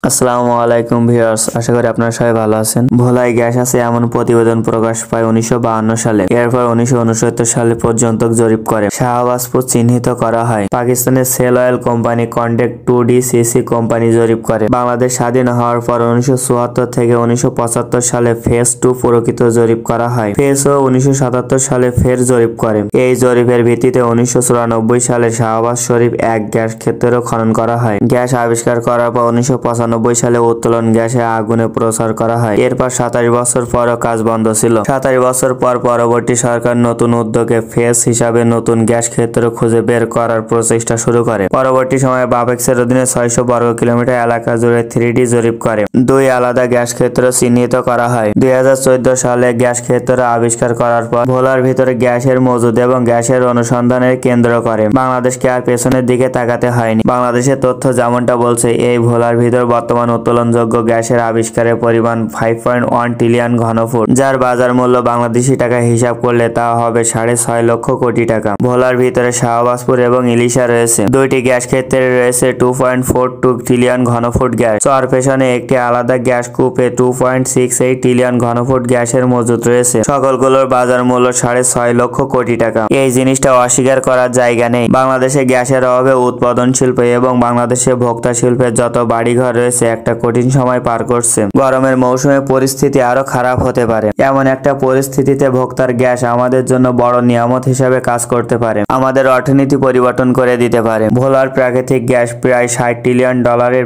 আসসালামু আলাইকুম ভিউয়ার্স, আশা করি আপনারা সবাই ভালো আছেন। ভোলায় গ্যাস আছে এমন প্রতিবেদন প্রকাশ পায় 1952 সালে। এরপর 1969 সালে পর্যন্ত জরিপ করে শাহবাজপুর চিহ্নিত করা হয়। পাকিস্তানের Shell oil company contact 2DCC company জরিপ করে। বাংলাদেশ স্বাধীন হওয়ার পর 1974 থেকে 1975 সালে ফেজ 2 প্রকৃত জরিপ করা হয়। ফেজ ও 1977 সালে ফের জরিপ করে। এই জরিপের ভিত্তিতে 1994 সালে শাহবাজ শরীফ 1 গ্যাস ক্ষেত্র খনন করা হয়। গ্যাস আবিষ্কার করার পর 1995 সালে উত্তোলন গ্যাসে আগুনে প্রচার করা হয়। এরপর 27 বছর পরও কাজ বন্ধ ছিল। 27 বছর পর পরবর্তী সরকার নতুন উদ্যোগে ফেজ হিসাবে নতুন গ্যাস ক্ষেত্র খুঁজে বের করার প্রচেষ্টা শুরু করে। পরবর্তী সময়ে বাপেক্সের অধীনে 600 বর্গ কিলোমিটার এলাকা জুড়ে 3D জরিপ করে 2 আলাদা গ্যাস ক্ষেত্র চিহ্নিত করা হয়। 2014 সালে গ্যাস ক্ষেত্র আবিষ্কার করার পর ভোলার ভিতরে গ্যাসের মজুদ এবং গ্যাসের অনুসন্ধানের কেন্দ্র করে। বাংলাদেশকে আর পেছনের দিকে তাকাতে হয়নি। বাংলাদেশের তথ্য যেমনটা বলছে, এই ভোলার ভিতর বর্তমান উত্তোলনযোগ্য গ্যাসের আবিষ্কারের পরিমাণ 5.1 ট্রিলিয়ন ঘনফুট, যার বাজার মূল্য বাংলাদেশি টাকা হিসাব করলে তা হবে 6.5 লক্ষ কোটি টাকা। ভোলার ভিতরে শাহবাজপুর এবং ইলিশা রয়েছে। 2টি গ্যাস ক্ষেত্রে রয়েছে 2.42 ট্রিলিয়ন ঘনফুট গ্যাস। চরপেশনে একটি আলাদা গ্যাস কূপে 2.68 ট্রিলিয়ন ঘনফুট গ্যাসের মজুদ রয়েছে। সকলগুলোর বাজার মূল্য 6.5 লক্ষ কোটি টাকা। এই জিনিসটা অস্বীকার করার জায়গা নেই। বাংলাদেশে গ্যাসের অভাবে উৎপাদন শিল্প এবং বাংলাদেশে ভোক্তা শিল্পের যত বাড়িঘর রয়েছে একটা কঠিন সময় পার করছে। গরমের মৌসুমে পরিস্থিতি আরো খারাপ হতে পারে। এমন একটা পরিস্থিতিতে ভোক্তার গ্যাস আমাদের জন্য বড় নিয়ামত হিসাবে কাজ করতে পারে, আমাদের অর্থনীতি পরিবর্তন করে দিতে পারে। ভোলার প্রাকৃতিক গ্যাস প্রায় $60 ট্রিলিয়ন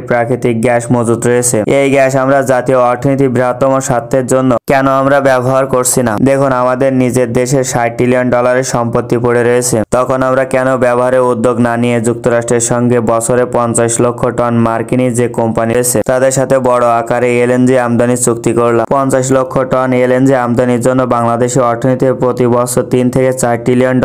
প্রাকৃতিক গ্যাস মজুদ রয়েছে। এই গ্যাস আমরা জাতীয় অর্থনীতি বৃহত্তম স্বার্থের জন্য কেন আমরা ব্যবহার করছি না? দেখুন, আমাদের নিজের দেশে $60 ট্রিলিয়ন সম্পত্তি পড়ে রয়েছে। তখন আমরা কেন ব্যবহারের উদ্যোগ না নিয়ে যুক্তরাষ্ট্রের সঙ্গে বছরে 50 লক্ষ টন মার্কিনী যে কোম্পানি রয়েছে তাদের সাথে বড় আকারে এলএনজি আমদানি চুক্তি করলাম। 50 লক্ষ টন এলএনজি আমদানির জন্য বাংলাদেশের অর্থনীতিতে প্রতি বছর $3 থেকে $4 ট্রিলিয়ন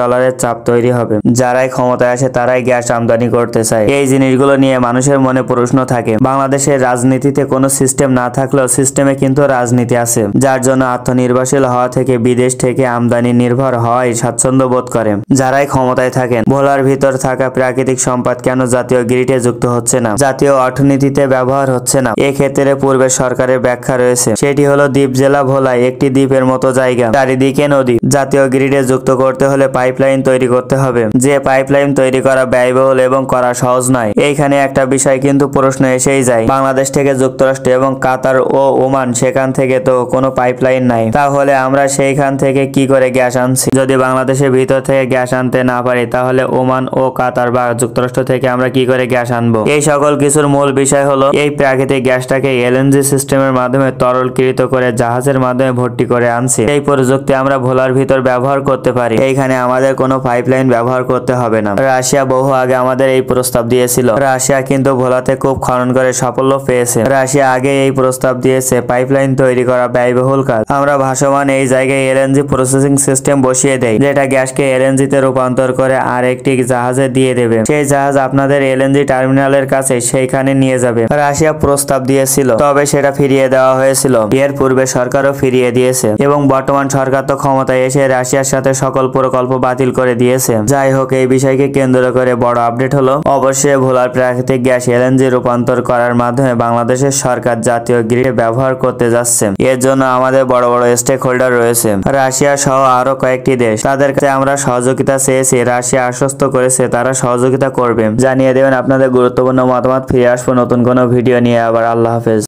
চাপ তৈরি হবে। যারাই ক্ষমতায় আসে তারাই গ্যাস আমদানি করতে চায়। এই জিনিসগুলো নিয়ে মানুষের মনে প্রশ্ন থাকে। বাংলাদেশের রাজনীতিতে কোনো সিস্টেম না থাকলেও সিস্টেমে কিন্তু রাজনীতি আছে, যার জন্য আত্মনির্ভরশীল হওয়া থেকে বিদেশ থেকে আমদানি নির্ভর হওয়াই স্বাচ্ছন্দ্য বোধ করে যারাই ক্ষমতায় থাকেন। ভোলার ভিতর থাকা প্রাকৃতিক সম্পদ কেন জাতীয় গ্রিডে যুক্ত হচ্ছে না, জাতীয় অর্থনীতিতে ব্যবহার হচ্ছে না? এক্ষেত্রে পূর্বে সরকারের ব্যাখ্যা রয়েছে। সেটি হলো দ্বীপ জেলা ভোলায় একটি দ্বীপের মতো জায়গা, চারিদিকে নদী। জাতীয় গ্রিডে যুক্ত করতে হলে পাইপলাইন তৈরি করতে হবে। যে পাইপলাইন তৈরি করা ব্যয়বহুল এবং করা সহজ নয়। এইখানে একটা বিষয় কিন্তু প্রশ্ন এসেই যায়, বাংলাদেশ থেকে যুক্তরাষ্ট্র এবং কাতার ও ওমান, সেখান থেকে তো কোনো পাইপলাইন নাই। তাহলে আমরা সেইখান থেকে কি করে গ্যাস আনছি? যদি বাংলাদেশের ভিতর থেকে গ্যাস আনতে না পারি, তাহলে ওমান ও কাতার বা যুক্তরাষ্ট্র থেকে আমরা কি করে গ্যাস আনবো? এই সকল কিছুর মূল বিষয় হলো এই প্রাকৃতিক গ্যাসটাকে এলএনজি সিস্টেমের মাধ্যমে তরলকৃত করে জাহাজের মাধ্যমে ভর্তি করে আনছি। এই প্রযুক্তি আমরা ভোলার ভিতর ব্যবহার করতে পারি। এইখানে আমাদের কোনো পাইপলাইন ব্যবহার করতে হবে না। রাশিয়া বহু আগে আমাদের এই প্রস্তাব দিয়েছিল। রাশিয়া কিন্তু ভোলাতে খুব খনন করে সাফল্য পেয়েছে। রাশিয়া আগে এই প্রস্তাব দিয়েছে পাইপলাইন তৈরি করা ব্যয়বহুল কাজ। আমরা ভাসমান এই জায়গায় এলএনজি প্রসেসিং সিস্টেম বসিয়ে দেই, যেটা গ্যাসকে এলএনজি তে রূপান্তর করে আর একটি জাহাজে দিয়ে দেবে। সেই জাহাজ আপনাদের এলএনজি টার্মিনালের কাছে সেইখানে নিয়ে যাবে। রাশিয়া প্রস্তাব দিয়েছিল, তবে সেটা ফিরিয়ে দেওয়া হয়েছিল। এর পূর্বে সরকারও ফিরিয়ে দিয়েছে এবং বর্তমান সরকার তো ক্ষমতায় এসে রাশিয়ার সাথে সকল প্রকল্প বাতিল করে দিয়েছে। যাই হোক, এই বিষয়কে কেন্দ্র করে বড় আপডেট হলো, অবশ্যই ভোলার প্রাকৃতিক গ্যাস এলএনজি রূপান্তর করার মাধ্যমে বাংলাদেশের সরকার জাতীয় গ্রিডে ব্যবহার করতে যাচ্ছে। এর জন্য আমাদের বড় বড় স্টেক হোল্ডার রয়েছে, রাশিয়া সহ আরো কয়েকটি দেশ। তাদের কাছে আমরা সহযোগিতা চেয়েছি, রাশিয়া আশ্বস্ত করেছে তারা সহযোগিতা করবে। জানিয়ে দেবেন আপনাদের গুরুত্বপূর্ণ মতামত। ফিরে আসবো নতুন কোনো ভিডিও নিয়ে আবার। আল্লাহ হাফেজ।